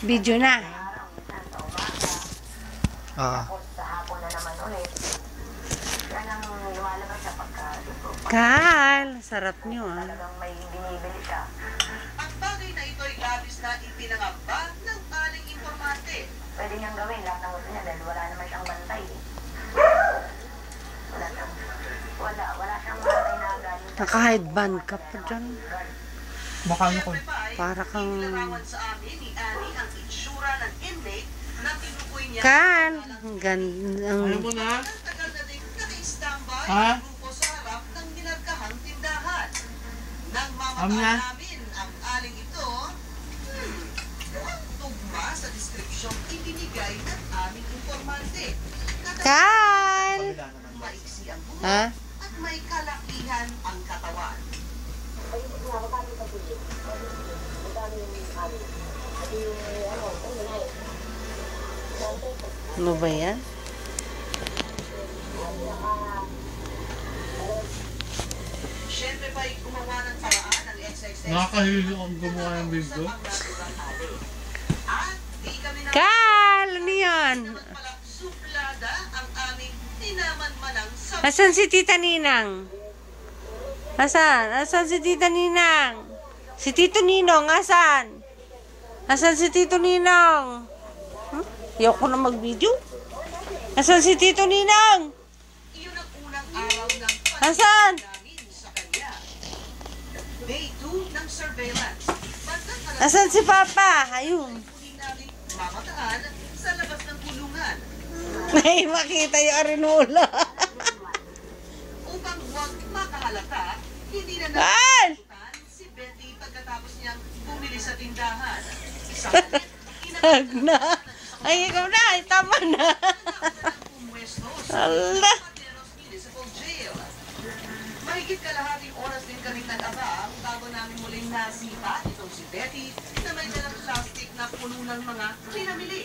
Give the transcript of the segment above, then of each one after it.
Video na. Kal, sarap nyo ah. Ang bagay na ito ay labis na ipinangamba ng aling informante. Pwede niyang gawin lahat ng gusto niya dahil wala naman siyang bantay. Wala siyang bantay na galing. Naka-headband ka pa dyan. Baka ano ko. Para kang... Inilarawan sa amin ni Annie ang itsura ng inmate na tinukoy niya. Kal, ang ganda. Ano mo na? Ang tagal na din naka-standby Ha? ang grupo sa harap ng ginagkahang tindahan. Nang Am mamataan na? namin ang aling ito, mukhang tugma sa deskripsyong ibinigay ng aming informante. Kal! Maiksi ang buhok Ha? at may kalakihan ang katawan. Ano ba yan? Siyempre pa gumawa ng paraan ng XXX. Nakakahilo ang gumawa ng video. At di kami na Kal! Ano yan? naman palang suplada ang aming tinaman-manang sa Asan si Tita Ninang? Asan? Asan si Tita Ninang? Si Tito Ninong, asan? Asan si Tito Ninong? Ayoko na mag-video. Asan si Tito Ninong? iyon ang unang araw ng Asan? namin sa kanya. Day 2 ng surveillance. Bandang alas Asan si Papa? Ayun. huli namin mamataan sa labas ng kulungan Ay, makita yung arinula. upang huwag makahalata, hindi na Kal! nakutan si Betty pagkatapos niyang bumili sa tindahan. Sa halip, Hag na. Ay, ikaw na. Ay, tama na. pumwesto sa Ala. Pateros Municipal Jail. Mahigit kalahating oras din kami nag-abang bago namin muling nasipa itong si Betty na may dalang plastic na puno ng mga pinamili.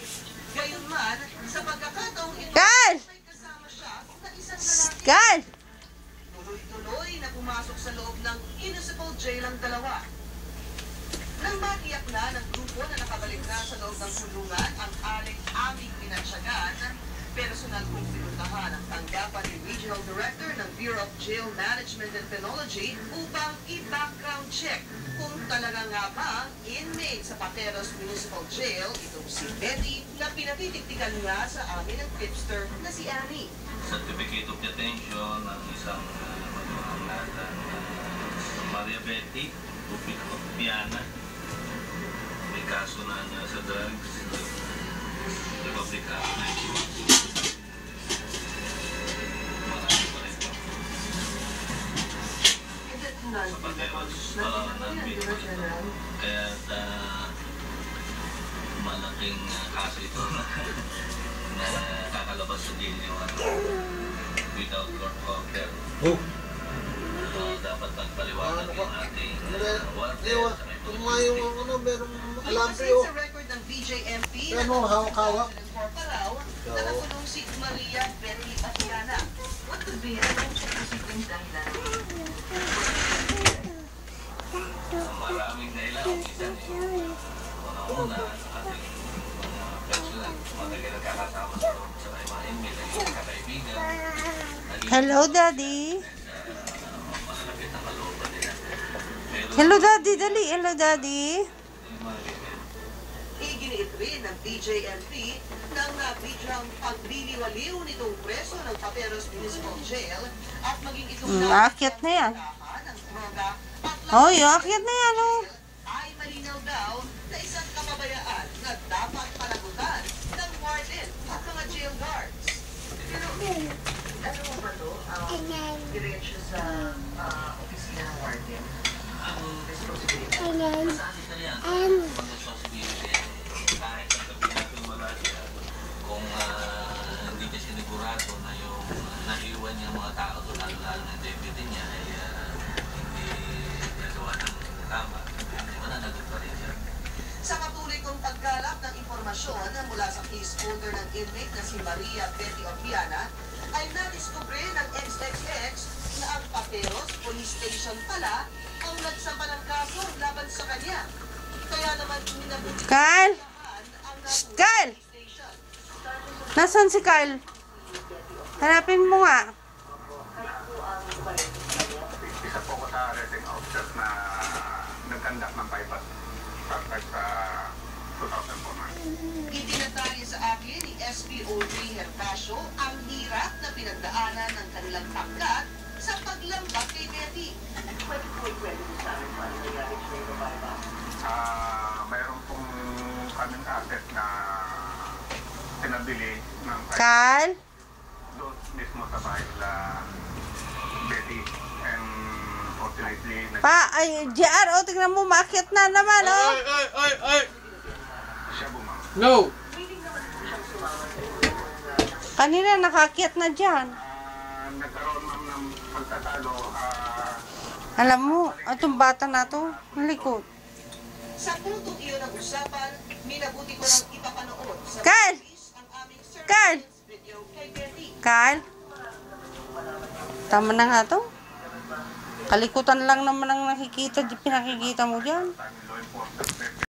Gayunman, sa pagkakataong ito, Kal! may kasama siya na isang lalaki. Kal! Tuloy-tuloy na pumasok sa loob ng municipal jail ang dalawa. Nang matiyak na ng grupo na nakabalik na sa loob ng kulungan ang aming pinansyagan, personal kong pinuntahan ang tanggapan ni Regional Director ng Bureau of Jail Management and Penology upang i-background check kung talaga nga ba inmate sa Pateros Municipal Jail itong si Betty na pinatitiktikan nga sa amin ng tipster na si Annie. Certificate of detention ng isang magmamahalan Maria Betty Piana. May kaso na niya sa drugs, Republic Act 91. Marami pa rin po. Sa Pateros, kaya malaking kaso ito na kakalabas sa jail without court order. Dapat magpaliwanag yung ating warden sa may Tumayo ang ano, merong alambre Iwasan o. sa record ng BJMP Ano, hawak-hawak? Paraw, nakakulong si Maria Betty Atiana. What could be ang posibleng dahilan? maraming dahilan kung minsan una-una sa ating personal, matagal nakakasama sa mga inmate, naging kakaibigan, Hello, Daddy. malalapit na kalooban nila. Pero Hello, Daddy. Dali. Hello, Daddy. yung mga ganyan, Iginiit rin ng BJMP nang nabidyang pagliliwaliw nitong preso ng Pateros Municipal Jail at maging itong Aakyat na yan. ng droga at Hoy, aakyat na yan, oh. ay malinaw daw na isang kapabayaan na dapat panagutan ng warden at mga jail guards. Pero, ano mo ba ito? Diretso sa opisina ng warden? Ang responsibility. saan ito yan? Ang responsibility, kahit ang sabihin natin wala siya, kung hindi niya sinigurado na yung naiwan niya mga tao doon, lalo ng deputy niya, ay hindi nagawa ng tama, mananagot pa rin siya. Sa patuloy kong paggalap ng impormasyon mula sa case holder ng inmate na si Maria Betty Opiana, ay nadiskubre ng XXX na ang Pateros Police Station pala ang nagsampa ng kaso laban sa kanya. Kaya naman Kal! Shh, Kyle! Nasaan si Kyle? Hanapin mo nga. Isa po ko sa rating officer na nag-conduct ng bypass pagkat sa 2004. Itinatali sa akin ni SPO3 Herbacio ang hirap na pinagdaanan ng kanilang pangkat sa paglambak kay Betty. Mayroon pong kaming asset na pinabili ng Kyle? doon mismo sa bahay nila Betty. And fortunately, Ay, JR, o, tingnan mo, maakyat na naman, o. siya bumang. No! Kanina, nakakyat na dyan. Nagkaroon ng pagtatalo. Alam mo, itong bata na to, nalikot. Sa puntong iyon ng usapan, minabuti ko ng ipapanood sa Kyle! police ang aming Kyle! surveillance video kay Betty. Kyle? Tama na nga to. Kalikutan lang naman ang nakikita, pinakikita mo dyan. Law enforcement